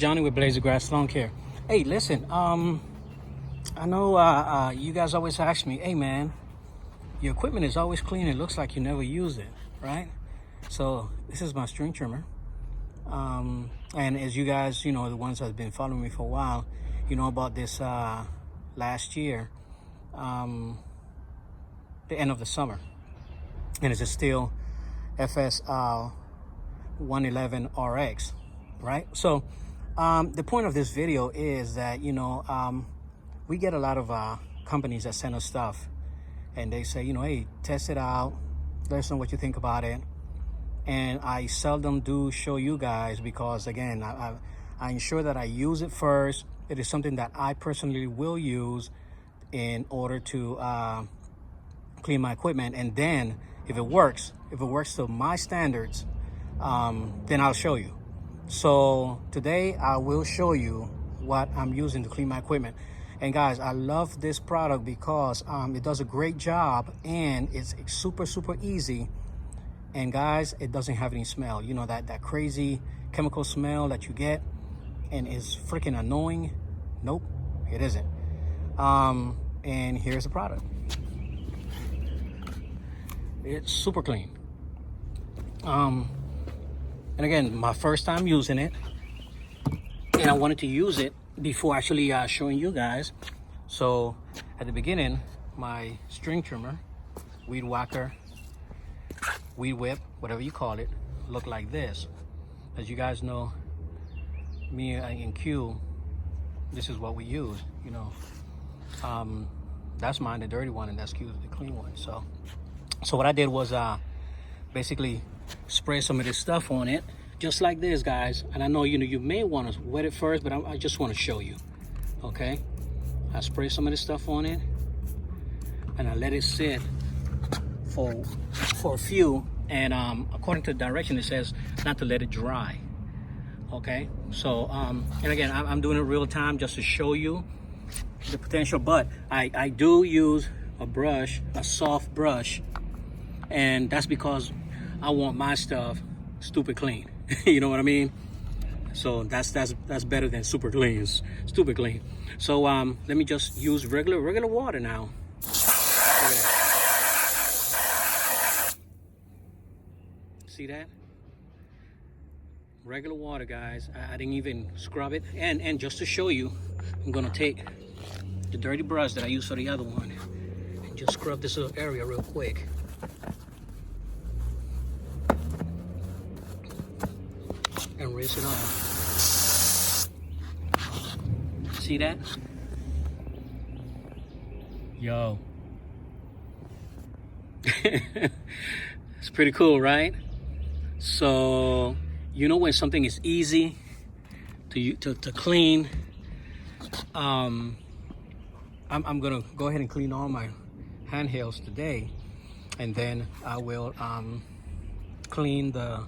Johnny with Blaze of Grass Lawn Care. Hey, listen, I know you guys always ask me, hey man, your equipment is always clean. It looks like you never use it, right? So this is my string trimmer. And as you guys, the ones that have been following me for a while, you know about this last year, the end of the summer. And it's a Stihl FS 111 RX, right? So the point of this video is that, we get a lot of companies that send us stuff and they say, hey, test it out. Let us know what you think about it. And I seldom do show you guys because, again, I ensure that I use it first. It is something that I personally will use in order to clean my equipment. And then if it works to my standards, then I'll show you. So today I will show you what I'm using to clean my equipment. And guys, I love this product because it does a great job and it's super easy. And guys, it doesn't have any smell. That crazy chemical smell that you get and is freaking annoying. Nope, it isn't. And here's the product. It's SuperClean. And again, my first time using it, and I wanted to use it before actually showing you guys. So at the beginning, my string trimmer, weed whacker, weed whip, whatever you call it, looked like this. As you guys know, me and Q, this is what we use. That's mine, the dirty one, and that's Q's, the clean one. So what I did was basically spray some of this stuff on it, just like this, guys. And I know you may want to wet it first, but I just want to show you. Okay, I spray some of this stuff on it and I let it sit for a few, and according to the direction it says not to let it dry. Okay, so and again, I'm doing it real time just to show you the potential, but I do use a brush, a soft brush, and that's because I want my stuff stupid clean. You know what I mean? So that's better than super clean, stupid clean. So let me just use regular water now. See that? Regular water, guys. I didn't even scrub it. And just to show you, I'm gonna take the dirty brush that I used for the other one and just scrub this little area real quick. And rinse it off. See that? Yo. It's pretty cool, right? So when something is easy to clean, I'm gonna go ahead and clean all my handhelds today, and then I will clean the,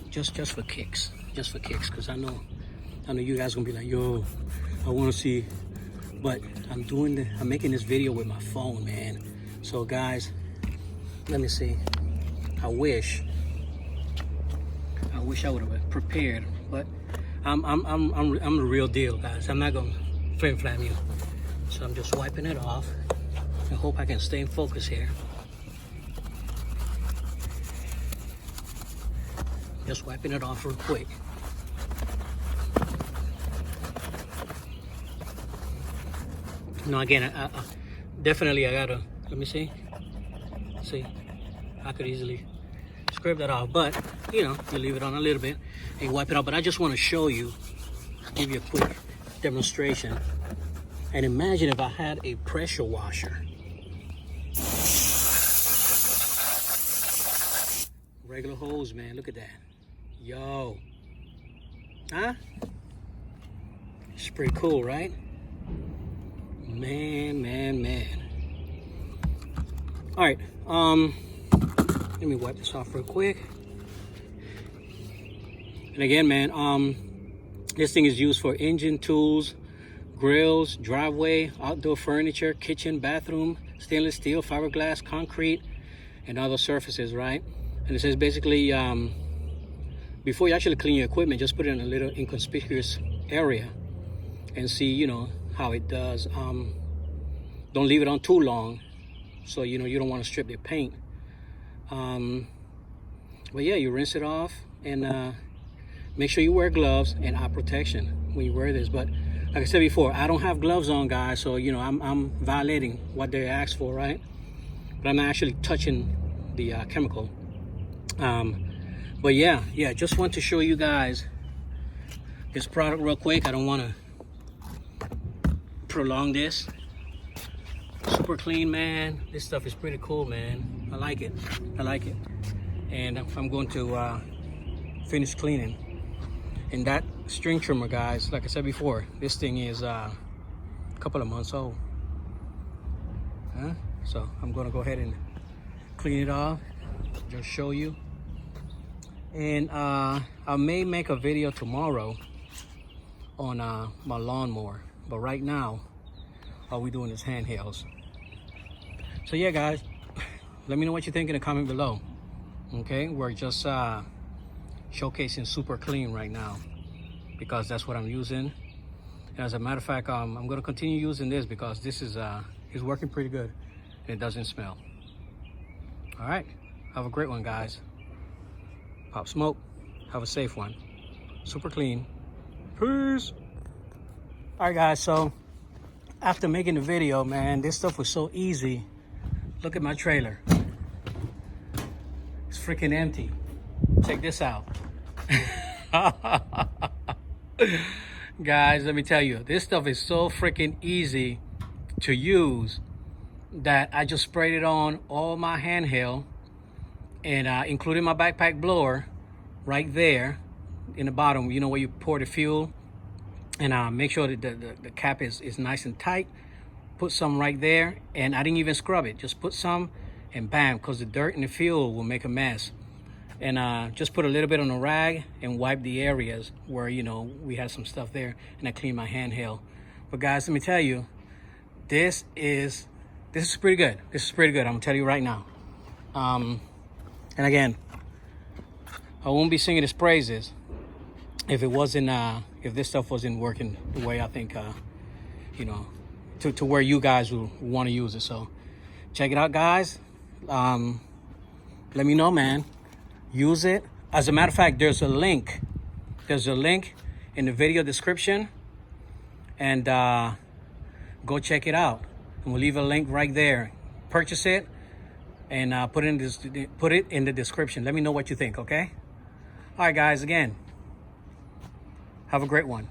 just for kicks, because I know you guys gonna be like, yo, I want to see, but I'm making this video with my phone, man. So guys, let me see. I wish I would have prepared, but I'm the real deal, guys. I'm not gonna flim-flam you. So I'm just wiping it off. I hope I can stay in focus here. Just wiping it off real quick. Again, I definitely I gotta, let me see, I could easily scrape that off, but you leave it on a little bit and you wipe it off. But I just want to show you, give you a quick demonstration. And imagine if I had a pressure washer. Regular hose, man, look at that. Yo. Huh? It's pretty cool, right? Man. All right, let me wipe this off real quick. And again, man, this thing is used for engine, tools, grills, driveway, outdoor furniture, kitchen, bathroom, stainless steel, fiberglass, concrete, and other surfaces, right? And it says basically before you actually clean your equipment, just put it in a little inconspicuous area and see, you know, how it does. Don't leave it on too long, so you know you don't want to strip the paint. But yeah, you rinse it off, and make sure you wear gloves and eye protection when you wear this. But like I said before, I don't have gloves on, guys, so you know I'm violating what they asked for, right? But I'm not actually touching the chemical. But yeah, just want to show you guys this product real quick. I don't want to prolong this. SuperClean, man, this stuff is pretty cool, man. I like it. And I'm going to finish cleaning. And that string trimmer, guys, like I said before, this thing is a couple of months old. So I'm gonna go ahead and clean it off, just show you. And I may make a video tomorrow on my lawnmower, but right now all we're doing is handhelds. So yeah, guys, let me know what you think in the comment below. Okay, we're just showcasing SuperClean right now because that's what I'm using. And as a matter of fact, I'm going to continue using this because this is working pretty good and it doesn't smell. All right, have a great one, guys. Pop smoke. Have a safe one. SuperClean. Peace. All right, guys, so after making the video, man, this stuff was so easy. Look at my trailer. It's freaking empty. Check this out. Guys, let me tell you, this stuff is so freaking easy to use that I just sprayed it on all my handheld, and including my backpack blower right there in the bottom, you know, where you pour the fuel. And make sure that the cap is nice and tight. Put some right there, and I didn't even scrub it. Just put some, and bam, because the dirt and the fuel will make a mess. And just put a little bit on a rag and wipe the areas where, you know, we had some stuff there, and I cleaned my handheld. But guys, let me tell you, this is pretty good. This is pretty good. I'm gonna tell you right now. And again, I won't be singing its praises if it wasn't if this stuff wasn't working the way I think you know, to where you guys will want to use it. So check it out, guys. Let me know, man. Use it. As a matter of fact, there's a link in the video description, and go check it out, and we'll leave a link right there. Purchase it and put it in the description. Let me know what you think. Okay. All right, guys, again, have a great one.